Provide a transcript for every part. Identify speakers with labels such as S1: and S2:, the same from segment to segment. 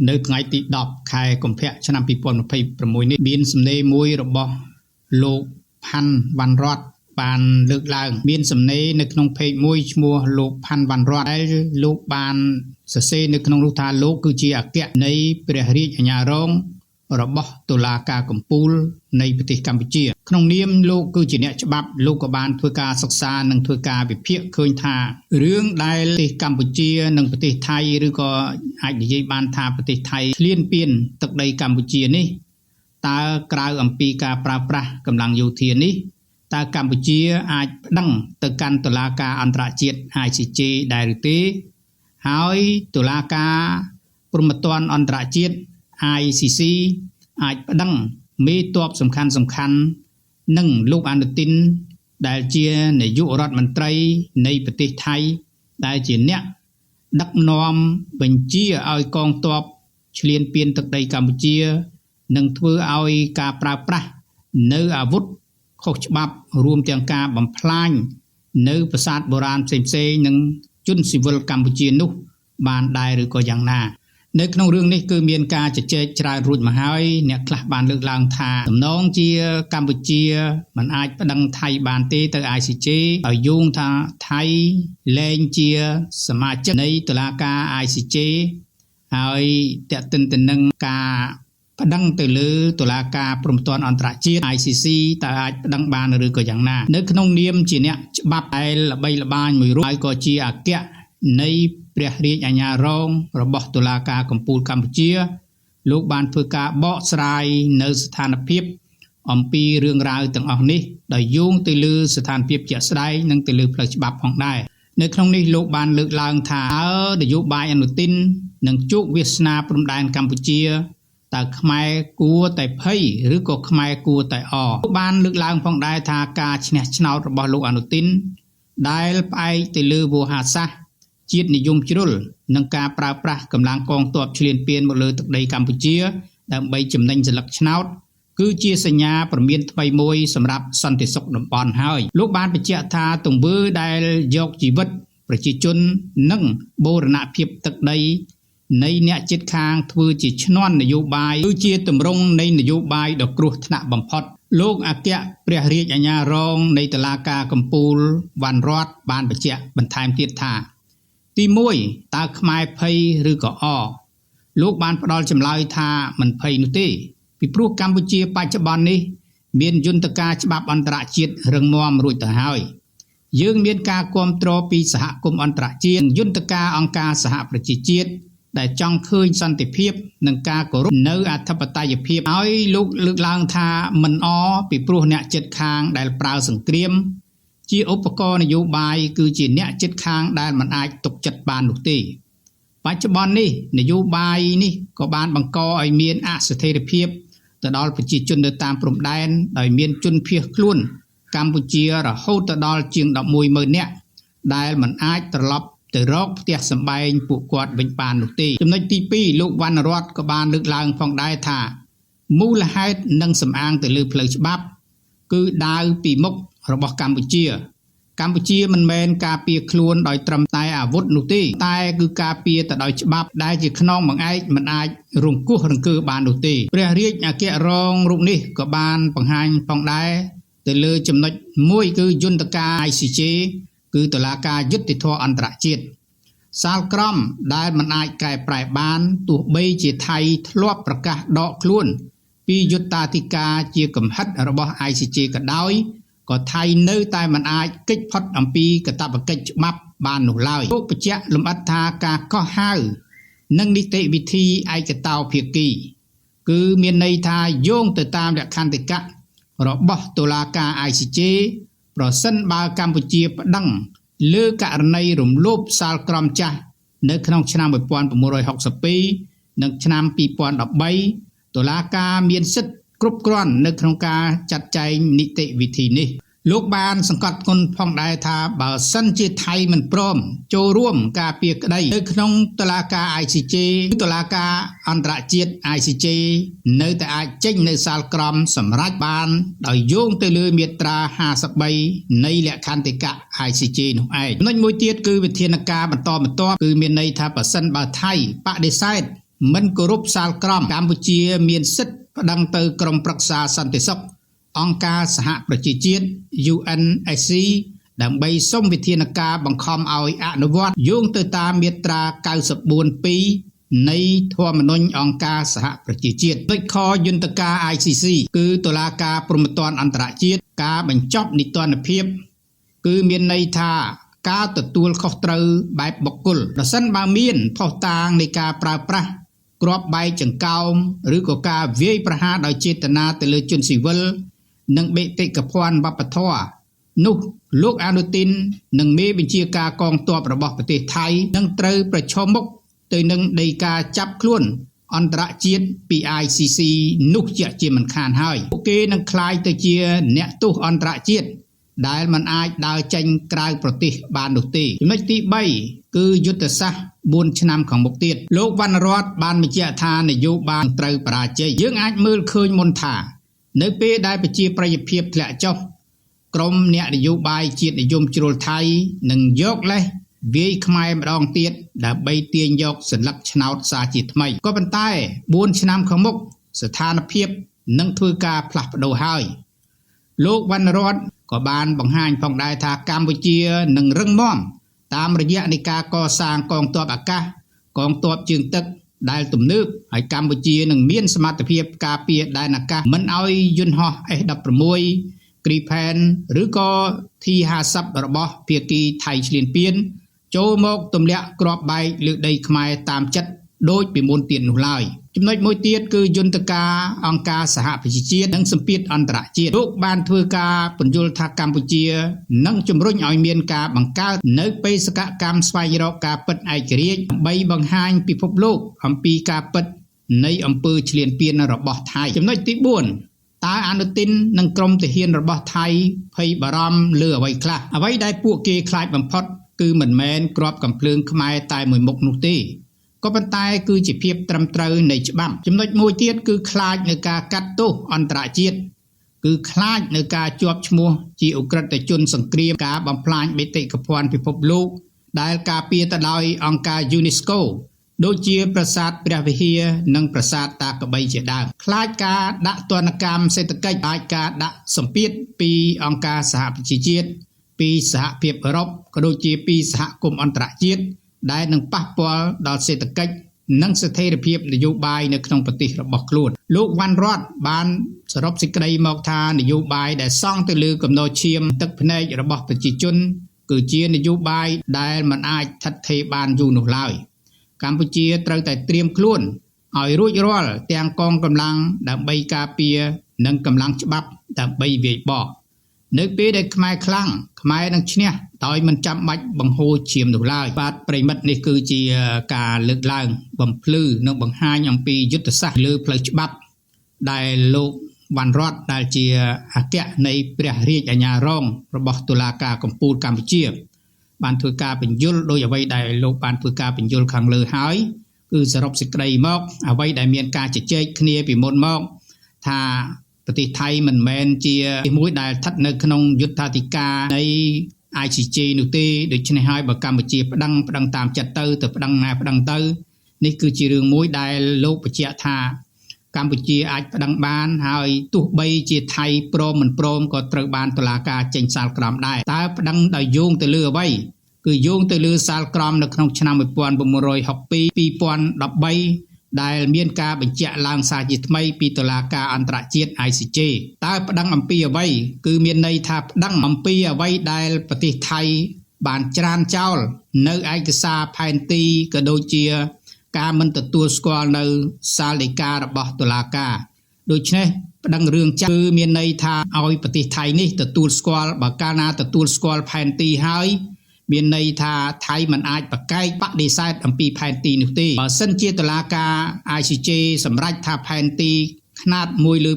S1: នៅថ្ងៃទី10ខែកុម្ភៈឆ្នាំ2026នេះមានសំណេរមួយរបស់លោកផាន់វ៉ាន់រតបានលើកឡើងមានសំណេរនៅក្នុងเพจមួយឈ្មោះលោកផាន់វ៉ាន់រតដែលលោកបានសរសេរនៅក្នុងនោះថាលោកគឺជាអគ្គនៃព្រះរាជអាជ្ញារងរបស់តុលាការកំពូលនៃប្រទេសកម្ពុជាក្នុងនាមលោកគឺជាអ្នកច្បាប់លោកក៏បានធ្វើការសិក្សានិងធ្វើការវិភាគឃើញថារឿងដែលប្រទេសកម្ពុជានិងប្រទេសថៃឬក៏អាចនិយាយបានថាប្រទេសថៃឈ្លានពានទឹកដីកម្ពុជានេះតើក្រៅអំពីការប្រើប្រាស់កម្លាំងយោធានេះតើកម្ពុជាអាចប្តឹងទៅកាន់តុលាការអន្តរជាតិ ICJ ដែរឬទេហើយតុលាការព្រហ្មទណ្ឌអន្តរជាតិ ICC អាចប្តឹងមេទ័ពសំខាន់និងលោកអនុทิនដែលជានាយករដ្ឋមន្ត្រីនៃប្រទេសថៃដែលជាអ្នកដឹកនាំបញ្ជាឲ្យកងទ័ពឈ្លានពានទឹកដីកម្ពុជានិងធ្វើឲ្យការប្រើប្រាស់នៅអាវុធខុសច្បាប់រួមទាំងការបំផ្លាញនៅប្រាសាទបុរាណផ្សេងៗនិងជនស៊ីវិលកម្ពុជានោះបានដែរឬក៏យ៉ាងណានៅក្នុងរឿងនេះគឺមានការជជែកច្រើនរួចមកហើយអ្នកខ្លះបានលើកឡើងថាតំណងជាកម្ពុជាមិនអាចប្តឹងថៃបានទេទៅ ICJ ឲ្យយោងថាថៃលែងជាសមាជិកនៃតុលាការ ICJ ហើយតេតិនទៅនឹងការប្តឹងទៅលើតុលាការព្រហ្មទណ្ឌអន្តរជាតិ ICC តើអាចប្តឹងបានឬក៏យ៉ាងណានៅក្នុងនាមជាអ្នកច្បាប់ដែលល្បីល្បាញមួយរូបហើយក៏ជាអគ្គនៃព្រះរាជអាជ្ញារងរបស់តុលាការកំពូលកម្ពុជាលោកបានធ្វើការបកស្រាយនៅស្ថានភាពអំពីរឿងរ៉ាវទាំងអស់នេះដោយយោងទៅលើស្ថានភាពជាក់ស្ដែងនិងទៅលើផ្លូវច្បាប់ផងដែរនៅក្នុងនេះលោកបានលើកឡើងថានយោបាយអនុทิននឹងជោគវាសនាព្រំដែនកម្ពុជាតើខ្មែរគួរតែភ័យឬក៏ខ្មែរគួរតែអលោកបានលើកឡើងផងដែរថាការឈ្នះឆ្នោតរបស់លោកអនុทิនដែលផ្អែកទៅលើវោហារសាស្ត្រជាតិនិយមជ្រុលនិងការប្រើប្រាស់កម្លាំងកងទ័ពឈ្លានពានមកលើទឹកដីកម្ពុជាដើម្បីចំណេញស្លឹកឆ្នោតគឺជាសញ្ញាព្រមានថ្មីមួយសម្រាប់សន្តិសុខតំបន់ហើយលោកបានបញ្ជាក់ថាទង្វើដែលយកជីវិតប្រជាជននិងបូរណភាពទឹកដីនៃអ្នកជិតខាងធ្វើជាឈ្នន់នយោបាយគឺជាទម្រង់នៃនយោបាយដ៏គ្រោះថ្នាក់បំផុតលោកអគ្គព្រះរាជអាជ្ញារងនៃតុលាការកំពូលវ៉ាន់រតបានបញ្ជាក់បន្ថែមទៀតថាទី1តើខ្មែរភ័យឬក៏អលោកបានផ្ដល់ចម្លើយថាមិនភ័យនោះទេពីព្រោះកម្ពុជាបច្ចុប្បន្ននេះមានយន្តការច្បាប់អន្តរជាតិរឹងមាំរួចទៅហើយយើងមានការគាំទ្រពីសហគមន៍អន្តរជាតិយន្តការអង្គការសហប្រជាជាតិដែលចង់ឃើញសន្តិភាពនិងការគោរពនៅអធិបតេយ្យភាពហើយលោកលើកឡើងថាមិនអពីព្រោះអ្នកជិតខាងដែលប្រើសង្គ្រាមជាឧបករណ៍នយោបាយគឺជាអ្នកជិតខាងដែលមិនអាចទុកចិត្តបាននោះទេបច្ចុប្បន្ននេះនយោបាយនេះក៏បានបង្កឲ្យមានអស្ថិរភាពទៅដល់ប្រជាជននៅតាមព្រំដែនដោយមានជនភៀសខ្លួនកម្ពុជារហូតទៅដល់ជាង 11,000 នាក់ដែលមិនអាចត្រឡប់ទៅរកផ្ទះសម្បែងពួកគាត់វិញបាននោះទេចំណុចទី2លោកវណ្ណរតក៏បានលើកឡើងផងដែរថាមូលហេតុនិងសំអាងទៅលើផ្លូវច្បាប់គឺដាវពីមុខរបស់កម្ពុជាមិនមែនការពារខ្លួនដោយត្រឹមតែអាវុធនោះទេតែគឺការពារទៅដោយច្បាប់ដែលជាខ្នងបង្អែកមិនអាចរង្គោះរង្គើបាននោះទេព្រះរាជអគ្គរងរូបនេះក៏បានបង្ហាញផងដែរទៅលើចំណុចមួយគឺយន្តការ ICJ គឺតុលាការយុត្តិធម៌អន្តរជាតិសាលក្រមដែលមិនអាចកែប្រែបានទោះបីជាថៃធ្លាប់ប្រកាសដកខ្លួនពីយុត្តាធិការជាកំហិតរបស់ ICJ ក៏ដោយក៏ថៃនៅតែមិនអាចគេចផុតអំពីកាតព្វកិច្ចច្បាប់បាននោះឡើយលោកបញ្ជាក់លម្អិតថាការកោះហៅនិងនីតិវិធីឯកតោភាគីគឺមានន័យថាយោងទៅតាមលក្ខន្តិកៈរបស់តុលាការ ICJ ប្រសិនបើកម្ពុជាប្តឹងលើករណីរំលោភសាលក្រមចាស់នៅក្នុងឆ្នាំ1962និងឆ្នាំ2013តុលាការមានសិទ្ធិគ្រប់គ្រាន់នៅក្នុងការចាត់ចែងនីតិវិធីនេះលោកបានសង្កត់ធ្ងន់ផងដែរថាបើសិនជាថៃមិនព្រមចូលរួមការពារក្តីនៅក្នុងតុលាការ ICJ ឬតុលាការអន្តរជាតិ ICJ នៅតែអាចចេញនៅសាលក្រមសម្រាប់បានដោយយោងទៅលើមាត្រា53នៃលក្ខន្តិកៈ ICJ នោះឯងចំណុចមួយទៀតគឺវិធានការបន្តបន្ទាប់គឺមានន័យថាបើសិនបើថៃបដិសេធ មិនគោរពសាលក្រមកម្ពុជាមានសិទ្ធិប្តឹងទៅក្រមប្រឹក្សាសន្តិសុខអង្គការសហប្រជាជាតិ UNSC ដើម្បីសុំវិធានការបង្ខំឲ្យអនុវត្តយោងទៅតាមមាត្រា94.2នៃធម្មនុញ្ញអង្គការសហប្រជាជាតិដូចខយន្តការ ICC គឺតុលាការព្រហ្មទណ្ឌអន្តរជាតិការបញ្ចប់នីតិរដ្ឋភាពគឺមានន័យថាការទទួលខុសត្រូវបែបបុគ្គលប្រសិនបើមានផុសតាងនៃការប្រើប្រាស់គ្រាប់បែកចង្កោមឬក៏ការវាយប្រហារដោយចេតនាទៅលើជនស៊ីវិលនិងបេតិកភណ្ឌវប្បធម៌នោះលោកអនុទិននិងមេបញ្ជាការកងទ័ពរបស់ប្រទេសថៃនឹងត្រូវប្រឈមមុខទៅនឹងដីកាចាប់ខ្លួនអន្តរជាតិពី ICC នោះជាមិនខានហើយពួកគេនឹងក្លាយទៅជាអ្នកទោសអន្តរជាតិដែលមិនអាចដើរចេញក្រៅប្រទេសបាននោះទេចំណុចទី3គឺយុទ្ធសាស្ត្រ4ឆ្នាំខាងមុខទៀតលោកវណ្ណរដ្ឋបានបញ្ជាក់ថានយោបាយត្រូវបរាជ័យយើងអាចមើលឃើញមុនថានៅពេលដែលប្រជាប្រិយភាពធ្លាក់ចុះក្រុមអ្នកនយោបាយជាតិនិយមជ្រុលថៃនឹងយកលេសវាយខ្មែរម្ដងទៀតដើម្បីទាញយកសន្លឹកឆ្នោតសារជាថ្មីក៏ប៉ុន្តែ4ឆ្នាំខាងមុខស្ថានភាពនឹងធ្វើការផ្លាស់ប្ដូរហើយលោកវណ្ណរដ្ឋក៏បានបង្ហាញផងដែរថាកម្ពុជានឹងរឹងមាំតាមរយៈនៃការកសាងកងទ័ពអាកាសកងទ័ពជើងទឹកដែលទំនើបហើយកម្ពុជានឹងមានសមត្ថភាពការពារដែនអាកាសមិនឲ្យយន្តហោះ F-16 Gripen ឬក៏ T-50 របស់ភាគីថៃឈ្លានពានចូលមកទម្លាក់គ្រាប់បែកលើដីខ្មែរតាមចិត្តដូចពីមុនទៀតនោះឡើយចំណុចមួយទៀតគឺយន្តការអង្គការសហប្រជាជាតិនិងសម្ពាធអន្តរជាតិលោកបានធ្វើការពន្យល់ថាកម្ពុជានឹងជំរុញឲ្យមានការបង្កើតនៅបេសកកម្មស្វែងរកការពិតឯករាជ្យដើម្បីបង្ហាញពិភពលោកអំពីការពិតនៃអំពើឈ្លានពានរបស់ថៃចំណុចទី4តើអនុទិននិងក្រុមទាហានរបស់ថៃភ័យបារម្ភលើអ្វីខ្លះអ្វីដែលពួកគេខ្លាចបំផុតគឺមិនមែនគ្រាប់កាំភ្លើងខ្មែរតែមួយមុខនោះទេក៏ប៉ុន្តែគឺជាភាពត្រឹមត្រូវនៃច្បាប់ចំណុចមួយទៀតគឺខ្លាចនៅការកាត់ទោសអន្តរជាតិគឺខ្លាចនៅការជាប់ឈ្មោះជាអ ுக ្រិតជនសង្គ្រាមការបំផ្លាញបេតិកភណ្ឌពិភពលោកដែលការពារទៅដោយអង្គការ UNESCO ដូចជាប្រាសាទព្រះវិហារនិងប្រាសាទតាកបីជាដើមខ្លាចការដាក់ទណ្ឌកម្មសេដ្ឋកិច្ចខ្លាចការដាក់សម្ពាធពីអង្គការសហប្រជាជាតិពីសហភាពអឺរ៉ុបក៏ដូចជាពីសហគមន៍អន្តរជាតិដែលនឹងប៉ះពាល់ដល់សេដ្ឋកិច្ចនិងស្ថិរភាពនយោបាយនៅក្នុងប្រទេសរបស់ខ្លួនលោកវណ្ណរដ្ឋបានសរុបសេចក្តីមកថានយោបាយដែលសង់ទៅលើគំនរឈាមទឹកភ្នែករបស់ប្រជាជនគឺជានយោបាយដែលមិនអាចស្ថិតស្ថេរបានយូរនោះឡើយកម្ពុជាត្រូវតែត្រៀមខ្លួនឲ្យរួចរាល់ទាំងកងកម្លាំងដើម្បីការពារនិងកម្លាំងច្បាប់ដើម្បីវាយបកនៅពេលដែលខ្មែរខ្លាំងខ្មែរនឹងឈ្នះដោយមិនចាំបាច់បង្ហូរឈាមនោះឡើយបាទប្រិមិត្តនេះគឺជាការលើកឡើងបំភ្លឺនិងបង្ហាញអំពីយុទ្ធសាស្ត្រលើផ្លូវច្បាប់ដែលលោកវណ្ណរដ្ឋដែលជាអគ្គនៃព្រះរាជអាជ្ញារងរបស់តុលាការកំពូលកម្ពុជាបានធ្វើការបញ្យលដោយអ្វីដែលលោកបានធ្វើការបញ្យលខាងលើហើយគឺសរុបសេចក្តីមកអ្វីដែលមានការជជែកគ្នាពីមុនមកថាប្រទេសថៃមិនមែនជាមួយដែលស្ថិតនៅក្នុងយុត្ថាធិការនៃ ICJ នោះទេដូច្នេះហើយបើកម្ពុជាប្តឹងតាមចិត្តទៅប្តឹងណាប្តឹងទៅនេះគឺជារឿងមួយដែលលោកបញ្ជាក់ថាកម្ពុជាអាចប្តឹងបានហើយទោះបីជាថៃព្រមមិនព្រមក៏ត្រូវបានតុលាការចេញសាលក្រមដែរតើប្តឹងដោយយោងទៅលើអ្វីគឺយោងទៅលើសាលក្រមនៅក្នុងឆ្នាំ1962-2013ដែលមានការបញ្ជាក់ឡើងសារជាថ្មីពីតុលាការអន្តរជាតិ ICJ តើប្តឹងអំពីអ្វីគឺមានន័យថាប្តឹងអំពីអ្វីដែលប្រទេសថៃបានច្រានចោលនៅឯកសារផែនទីក៏ដូចជាការមិនទទួលស្គាល់នៅសាលដីការបស់តុលាការដូច្នេះប្តឹងរឿងចាស់គឺមានន័យថាឲ្យប្រទេសថៃនេះទទួលស្គាល់បើកាលណាទទួលស្គាល់ផែនទីហើយមានន័យថាថៃមិនអាចប្រកែកបដិសេធអំពីផែនទីនោះទេបើសិនជាតុលាការ ICJ សម្រេចថាផែនទីខ្នាត1 លើ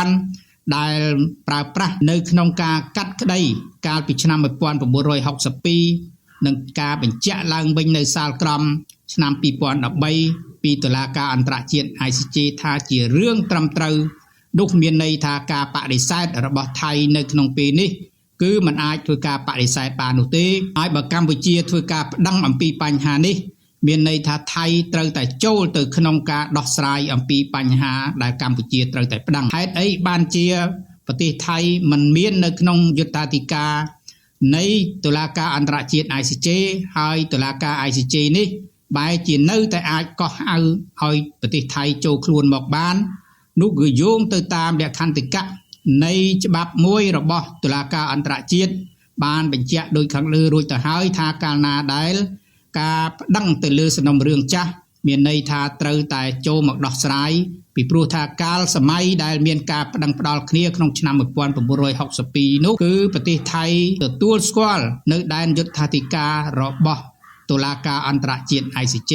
S1: 200,000ដែលប្រើប្រាស់នៅក្នុងការកាត់ក្តីកាលពីឆ្នាំ1962និងការបញ្ជាក់ឡើងវិញនៅសាលក្រមឆ្នាំ2013ពីតុលាការអន្តរជាតិ ICJ ថាជារឿងត្រឹមត្រូវនោះមានន័យថាការបដិសេធរបស់ថៃនៅក្នុងពេលនេះគឺมันអាចធ្វើការបដិសេធបាននោះទេហើយបើកម្ពុជាធ្វើការប្តឹងអំពីបញ្ហានេះ មានន័យថាថៃត្រូវតែចូលទៅក្នុងការដោះស្រាយអំពីបញ្ហាដែលកម្ពុជាត្រូវតែប្តឹងហេតុអីបានជាប្រទេសថៃមិនមាននៅក្នុងយុត្តាធិការនៃតុលាការអន្តរជាតិ ICJ ហើយតុលាការ ICJ នេះបែរជានៅតែអាចកោះហៅឲ្យប្រទេសថៃចូលខ្លួនមកបាននោះគឺយោងទៅតាមលក្ខន្តិកៈនៃច្បាប់មួយរបស់តុលាការអន្តរជាតិបានបញ្ជាក់ដោយខាងលើរួចទៅហើយថាកាលណាដែលការប្តឹងទៅលើសំណុំរឿងចាស់មានន័យថាត្រូវតែចូលមកដោះស្រាយពីព្រោះថាកាលសម័យដែលមានការប្តឹងផ្តល់គ្នាក្នុងឆ្នាំ1962នោះគឺប្រទេសថៃទទួលស្គាល់នៅដែនយុត្តាធិការរបស់តុលាការអន្តរជាតិ ICJ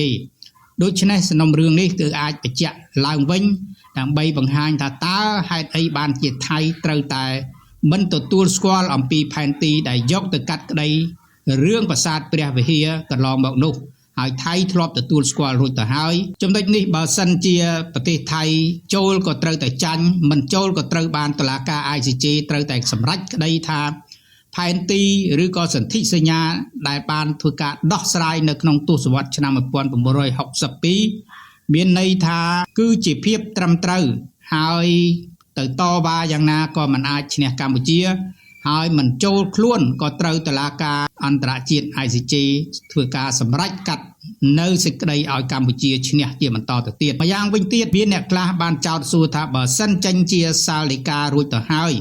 S1: ដូច្នេះសំណុំរឿងនេះគឺអាចបញ្ជាក់ឡើងវិញដើម្បីបង្ហាញថាតើហេតុអីបានជាថៃត្រូវតែមិនទទួលស្គាល់អំពីផែនទីដែលយកទៅកាត់ក្តីរឿងប្រាសាទព្រះវិហារកន្លងមកនោះហើយថៃធ្លាប់ទទួលស្គាល់រួចទៅហើយចំណុចនេះបើសិនជាប្រទេសថៃចូលក៏ត្រូវតែចាញ់មិនចូលក៏ត្រូវបានតុលាការ ICJ ត្រូវតែសម្រេចក្តីថាផែនទីឬក៏សន្ធិសញ្ញាដែលបានធ្វើការដោះស្រាយនៅក្នុងទសវត្សរ៍ឆ្នាំ1962មានន័យថាគឺជាភាពត្រឹមត្រូវហើយទៅតវ៉ាយ៉ាងណាក៏មិនអាចឈ្នះកម្ពុជាហើយមិនចូលខ្លួនក៏ត្រូវតុលាការអន្តរជាតិ ICJ ធ្វើការសម្រេចកាត់នៅសេចក្តីឲ្យកម្ពុជាឈ្នះជាបន្តទៅទៀតម្យ៉ាងវិញទៀតមានអ្នកខ្លះបានចោទសួរថាបើសិនចេញជាសាលដីការួចទៅហើយ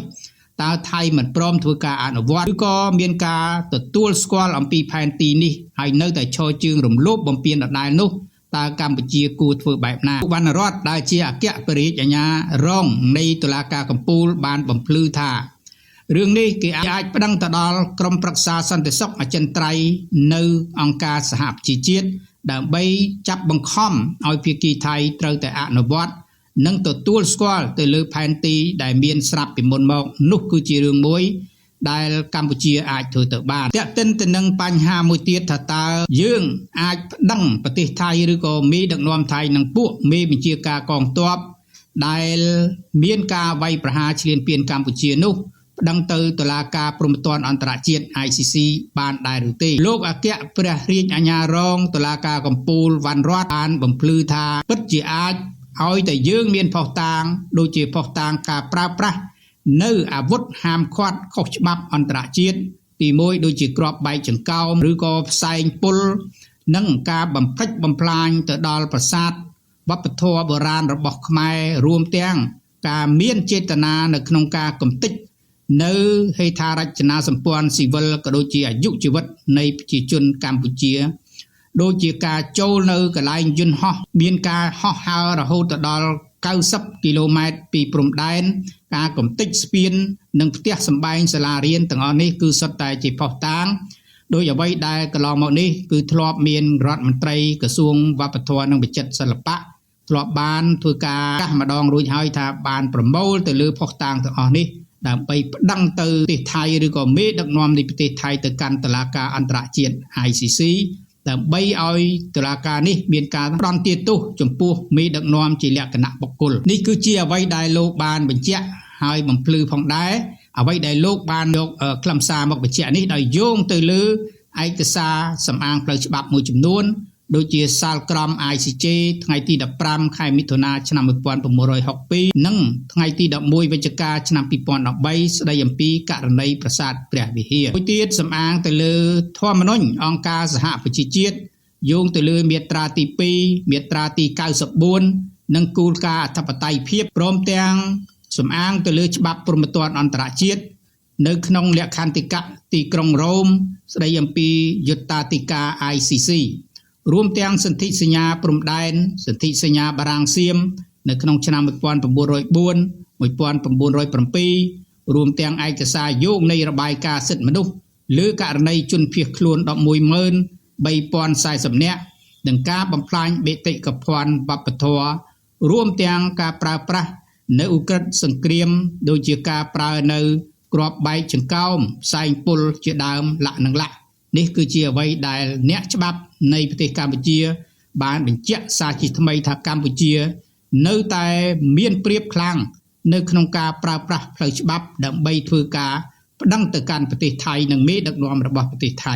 S1: តើថៃមិនព្រមធ្វើការអនុវត្តឬក៏មានការទទួលស្គាល់អំពីផែនទីនេះហើយនៅតែឈរជើងរំលោភបំពានដដែលនោះតើកម្ពុជាគួរធ្វើបែបណាវណ្ណរដ្ឋដែលជាអគ្គបរាជអាជ្ញារងនៃតុលាការកំពូលបានបំភ្លឺថារឿងនេះគេអាចប្តឹងទៅដល់ក្រុមប្រឹក្សាសន្តិសុខអចិន្ត្រៃយ៍នៅអង្គការសហប្រជាជាតិដើម្បីចាប់បង្ខំឲ្យភាគីថៃត្រូវតែអនុវត្តនិងទទួលស្គាល់ទៅលើផែនទីដែលមានស្រាប់ពីមុនមកនោះគឺជារឿងមួយដែលកម្ពុជាអាចធ្វើទៅបានតែកតិនទៅនឹងបញ្ហាមួយទៀតថាតើយើងអាចប្តឹងប្រទេសថៃឬក៏មេដឹកនាំថៃនឹងពួកមេបញ្ជាការកងទ័ពដែលមានការវាយប្រហារឈ្លានពានកម្ពុជានោះប្តឹងទៅតុលាការព្រហ្មទណ្ឌអន្តរជាតិ ICC បានដែរឬទេលោកអគ្គព្រះរាជអាជ្ញារងតុលាការកំពូលវណ្ណរដ្ឋបានបំភ្លឺថាពិតជាអាចឲ្យតែយើងមានភស្តុតាងដូចជាភស្តុតាងការប្រើប្រាស់នៅអាវុធហាមឃាត់ខុសច្បាប់អន្តរជាតិទី1ដូចជាគ្រាប់បែកចង្កោមឬក៏ផ្សែងពុលនិងការបំផ្លិចបំផ្លាញទៅដល់ប្រាសាទវប្បធម៌បុរាណរបស់ខ្មែររួមទាំងការមានចេតនានៅក្នុងការកំទេចនៅហេដ្ឋារចនាសម្ព័ន្ធស៊ីវិលក៏ដូចជាអាយុជីវិតនៃប្រជាជនកម្ពុជាដូចជាការចូលនៅកន្លែងយន្តហោះមានការហោះហើររហូតដល់90គីឡូម៉ែត្រពីព្រំដែនការកំទេចស្ពាននិងផ្ទះសម្បែងសាលារៀនទាំងអស់នេះគឺសុទ្ធតែជាភស្តុតាងដោយអ្វីដែលកន្លងមកនេះគឺធ្លាប់មានរដ្ឋមន្ត្រីក្រសួងវប្បធម៌និងវិចិត្រសិល្បៈធ្លាប់បានធ្វើការកាសម្ដងរួចហើយថាបានប្រមូលទៅលើភស្តុតាងទាំងអស់នេះដើម្បីប្តឹងទៅប្រទេសថៃឬក៏មេដឹកនាំនៃប្រទេសថៃទៅកាន់តុលាការអន្តរជាតិ ICC ដើម្បីឲ្យតុលាការនេះមានការផ្តន្ទាទោសចំពោះមេដឹកនាំជាលក្ខណៈបុគ្គលនេះគឺជាអ្វីដែលលោកបានបញ្ជាក់ហើយបំភ្លឺផងដែរអ្វីដែលលោកបានយកខ្លឹមសារមកបញ្ជាក់នេះដោយយោងទៅលើឯកសារសម្អាងផ្លូវច្បាប់មួយចំនួនដូចជាសាលក្រម ICJ ថ្ងៃទី15ខែមិថុនាឆ្នាំ1962និងថ្ងៃទី11វិច្ឆិកាឆ្នាំ2013ស្ដីអំពីករណីប្រាសាទព្រះវិហារមួយទៀតសម្អាងទៅលើធម្មនុញ្ញអង្គការសហប្រជាជាតិយោងទៅលើមាត្រាទី2មាត្រាទី94និងគោលការណ៍អធិបតេយ្យភាពព្រមទាំងសម្អាងទៅលើច្បាប់ព្រហ្មទណ្ឌអន្តរជាតិនៅក្នុងលក្ខន្តិកៈទីក្រុងរ៉ូមស្ដីអំពីយុត្តាធិការ ICCរួមទាំងសន្ធិសញ្ញាព្រំដែនសន្ធិសញ្ញាបារាំងសៀមនៅក្នុងឆ្នាំ1904 1907រួមទាំងឯកសារយោងនៃរបាយការណ៍សិទ្ធិមនុស្សលើករណីជនភៀសខ្លួន 11340 នាក់និងការបំផ្លាញបេតិកភណ្ឌវប្បធម៌រួមទាំងការប្រើប្រាស់នៅឧក្រិដ្ឋសង្គ្រាមដូចជាការប្រើនៅគ្រាប់បែកចង្កោមផ្សែងពុលជាដើមលក្ខនឹងលក្ខនេះគឺជាអ្វីដែលអ្នកច្បាប់នៃប្រទេសកម្ពុជាបានបញ្ជាក់សារជាថ្មីថាកម្ពុជានៅតែមានព្រៀបខ្លាំងនៅក្នុងការប្រើប្រាស់ផ្លូវច្បាប់ដើម្បីធ្វើការប្តឹងទៅកាន់ប្រទេសថៃនិងមេដឹកនាំរបស់ប្រទេសថៃ